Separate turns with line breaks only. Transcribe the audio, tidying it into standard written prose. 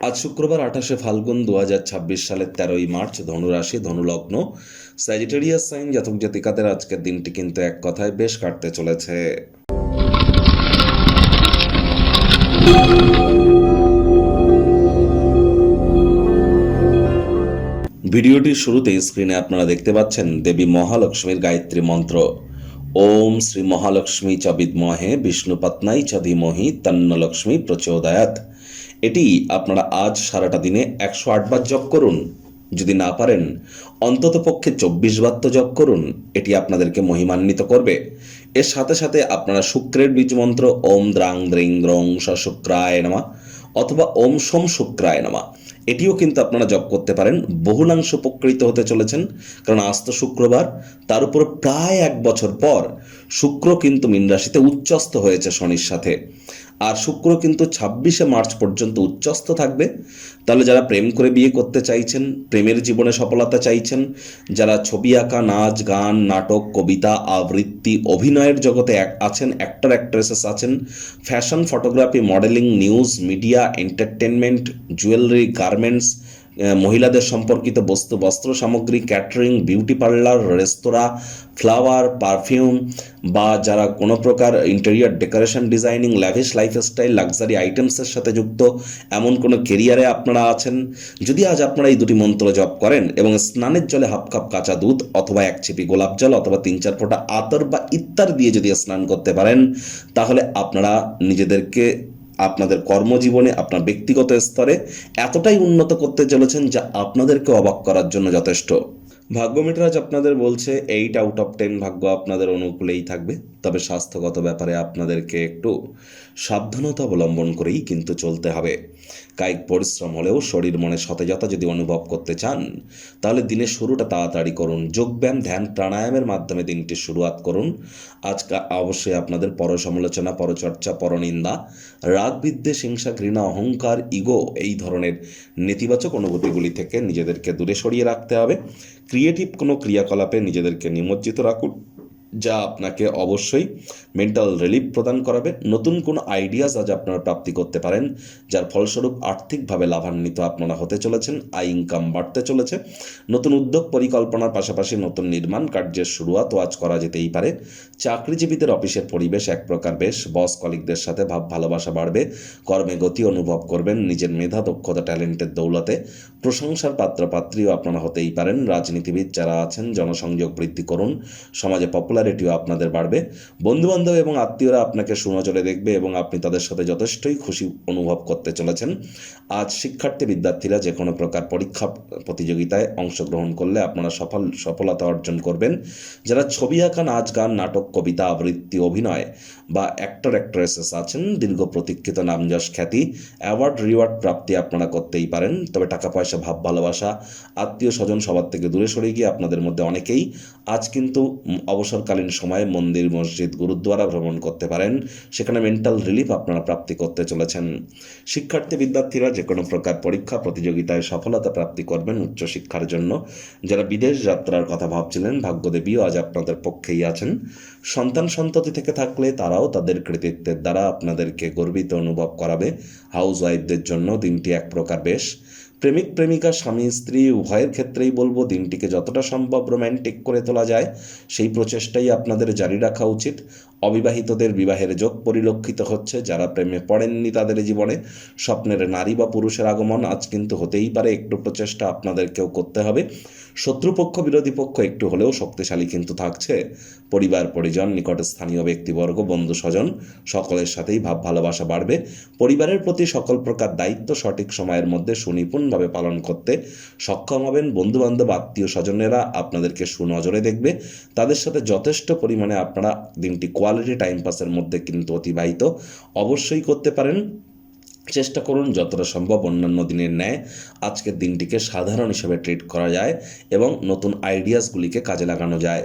আজ শুক্রবার 28শে ফাল্গুন 2026 সালের 13ই মার্চ, ধনুরাশি, ধনুলগ্ন, স্যাজিটেরিয়াস সাইন জাতক জাতিকাদের আজকের দিনটি কিন্তু এক কথায় বেশ কাটতে চলেছে। ভিডিওটির শুরুতেই স্ক্রিনে আপনারা দেখতে পাচ্ছেন দেবী মহালক্ষ্মীর গায়ত্রী মন্ত্র। ওম শ্রী মহালক্ষ্মী চ বিদ্মহে বিষ্ণুপত্নাই চ ধীমহি তন্ন লক্ষ্মী প্রচোদয়াৎ। এটি আপনারা আজ সারাটা দিনে 108 বার জপ করুন। যদি না পারেন অন্তত পক্ষে 24 বার তো জপ করুন। এটি আপনাদেরকে মহিমান্বিত করবে। এর সাথে সাথে আপনারা শুক্রের বীজ মন্ত্র ওম দ্রাং দ্রিং দ্রং স শুক্রায় নমঃ অথবা ওম সোম শুক্রায় নমঃ, এটিও কিন্তু আপনারা জপ করতে পারেন। বহুলাংশ উপকৃত হতে চলেছেন, কারণ আজ তো শুক্রবার, তার উপর প্রায় 1 বছর পর শুক্র কিন্তু মীন রাশিতে উচ্চস্থ হয়েছে শনির সাথে। আর শুক্র কিন্তু 26শে মার্চ পর্যন্ত উচ্চস্থ থাকবে। তাহলে যারা প্রেম করে বিয়ে করতে চাইছেন, প্রেমের জীবনে সফলতা চাইছেন, যারা ছবি আঁকা, নাচ গান, নাটক, কবিতা, আবৃত্তি, অভিনয়ের জগতে আছেন, অ্যাক্টর অ্যাক্ট্রেসেস আছেন, fashion, photography, modelling, news, media, entertainment, jewellery, garments, মহিলাদের সম্পর্কিত বস্তু, বস্ত্র সামগ্রী, catering, beauty parlour, restaurant, flower, perfume, বা যারা কোনো প্রকার interior decoration, designing, lavish lifestyle, luxury আইটেমসের সাথে যুক্ত এমন কোনো কেরিয়ারে আপনারা আছেন, যদি আজ আপনারা এই দুটি মন্ত্র জপ করেন এবং স্নানের জলে হাফ কাপ কাঁচা দুধ অথবা 1 ছিপি গোলাপ জল অথবা 3-4 ফোঁটা আতর বা ইত্তার দিয়ে যদি স্নান করতে পারেন, তাহলে আপনারা নিজেদেরকে আপনাদের কর্মজীবনে, আপনার ব্যক্তিগত স্তরে এতটাই উন্নত করতে চলেছেন যা আপনাদেরকে অবাক করার জন্য যথেষ্ট। ভাগ্য মিটার আপনাদের বলছে 8 আউট অফ 10 ভাগ্য আপনাদের অনুকূলেই থাকবে। তবে স্বাস্থ্যগত ব্যাপারে আপনাদেরকে একটু সাবধানতা অবলম্বন করেই কিন্তু চলতে হবে। কায়িক পরিশ্রম হলেও শরীর মনে সতেজতা যদি অনুভব করতে চান, তাহলে দিনের শুরুটা তাড়াতাড়ি করুন। যোগব্যায়াম, ধ্যান, প্রাণায়ামের মাধ্যমে দিনটির শুরুয়াত করুন। আজকে অবশ্যই আপনাদের পরসমালোচনা, পরচর্চা, পরনিন্দা, রাগ, বিদ্বেষ, হিংসা, ঘৃণা, অহংকার, ইগো, এই ধরনের নেতিবাচক অনুভূতিগুলি থেকে নিজেদেরকে দূরে সরিয়ে রাখতে হবে। ক্রিয়েটিভ কোনো ক্রিয়াকলাপে নিজেদেরকে নিমজ্জিত রাখুন, যা আপনাকে অবশ্যই মেন্টাল রিলিফ প্রদান করাবে। নতুন কোনো আইডিয়াস আজ আপনারা প্রাপ্তি করতে পারেন, যার ফলস্বরূপ আর্থিকভাবে লাভান্বিত আপনারা হতে চলেছেন। আয় ইনকাম বাড়তে চলেছে। নতুন উদ্যোগ পরিকল্পনার পাশাপাশি নতুন নির্মাণ কার্যের শুরুয়াতও আজ করা যেতেই পারে। চাকরিজীবীদের অফিসের পরিবেশ এক প্রকার বেশ। বস কলিগদের সাথে ভাব ভালোবাসা বাড়বে। কর্মে গতি অনুভব করবেন। নিজের মেধা, দক্ষতা, ট্যালেন্টের দৌলতে প্রশংসার পাত্রপাত্রীও আপনারা হতেই পারেন। রাজনীতিবিদ যারা আছেন, জনসংযোগ বৃদ্ধি করুন। সমাজে পপুলারিটিও আপনাদের বাড়বে। বন্ধুবান্ধব এবং আত্মীয়রা আপনাকে সুনজরে দেখবে এবং আপনি তাদের সাথে যথেষ্টই খুশি অনুভব করতে চলেছেন। আজ শিক্ষার্থী বিদ্যার্থীরা যে কোনো প্রকার পরীক্ষা প্রতিযোগিতায় অংশগ্রহণ করলে আপনারা সফলতা অর্জন করবেন। যারা ছবি আঁকা, নাচ গান, নাটক, কবিতা, আবৃত্তি, অভিনয় বা অ্যাক্টর অ্যাক্ট্রেসেস আছেন, দীর্ঘ প্রতীক্ষিত নামযশ, খ্যাতি, অ্যাওয়ার্ড, রিওয়ার্ড প্রাপ্তি আপনারা করতেই পারেন। তবে টাকা পয়সা, ভাব ভালোবাসা, আত্মীয় স্বজন সবার থেকে দূরে সরে গিয়ে আপনাদের মধ্যে অনেকেই আজ কিন্তু অবসরকালীন সময়ে মন্দির, মসজিদ, গুরুদ্বারা ভ্রমণ করতে পারেন। সেখানে মেন্টাল রিলিফ আপনারা প্রাপ্তি করতে চলেছেন। শিক্ষার্থী বিদ্যার্থীরা যে কোনো প্রকার পরীক্ষা প্রতিযোগিতায় সফলতা প্রাপ্তি করবেন উচ্চশিক্ষার জন্য। যারা বিদেশ যাত্রার কথা ভাবছিলেন, ভাগ্যদেবীও আজ আপনাদের পক্ষেই আছেন। সন্তান সন্ততি থেকে থাকলে তারাও তাদের কৃতিত্বের দ্বারা আপনাদেরকে গর্বিত অনুভব করাবে। হাউস ওয়াইফদের জন্য দিনটি এক প্রকার বেশ। প্রেমিক প্রেমিকা, স্বামী স্ত্রী উভয়ের ক্ষেত্রেই বলবো দিনটিকে যতটা সম্ভব রোম্যান্টিক করে তোলা যায় সেই প্রচেষ্টাই আপনাদের জারি রাখা উচিত। অবিবাহিতদের বিবাহের যোগ পরিলক্ষিত হচ্ছে। যারা প্রেমে পড়েননি তাদের জীবনে স্বপ্নের নারী বা পুরুষের আগমন আজ কিন্তু হতেই পারে। একটু প্রচেষ্টা আপনাদেরকেও করতে হবে। শত্রুপক্ষ, বিরোধী পক্ষ একটু হলেও শক্তিশালী কিন্তু থাকছে। পরিবার পরিজন, নিকট স্থানীয় ব্যক্তিবর্গ, বন্ধু স্বজন সকলের সাথেই ভাব ভালোবাসা বাড়বে। পরিবারের প্রতি সকল প্রকার দায়িত্ব সঠিক সময়ের মধ্যে সুনিপুণভাবে পালন করতে সক্ষম হবেন। বন্ধুবান্ধব, আত্মীয় স্বজনেরা আপনাদেরকে সুনজরে দেখবে। তাদের সাথে যথেষ্ট পরিমাণে আপনারা দিনটি কোয়ালিটি টাইম পাসের মধ্যে কিন্তু অতিবাহিত অবশ্যই করতে পারেন। চেষ্টা করুন যতটা সম্ভব অন্যান্য দিনের ন্যায় আজকের দিনটিকে সাধারণ হিসেবে ট্রিট করা যায় এবং নতুন আইডিয়াসগুলিকে কাজে লাগানো যায়।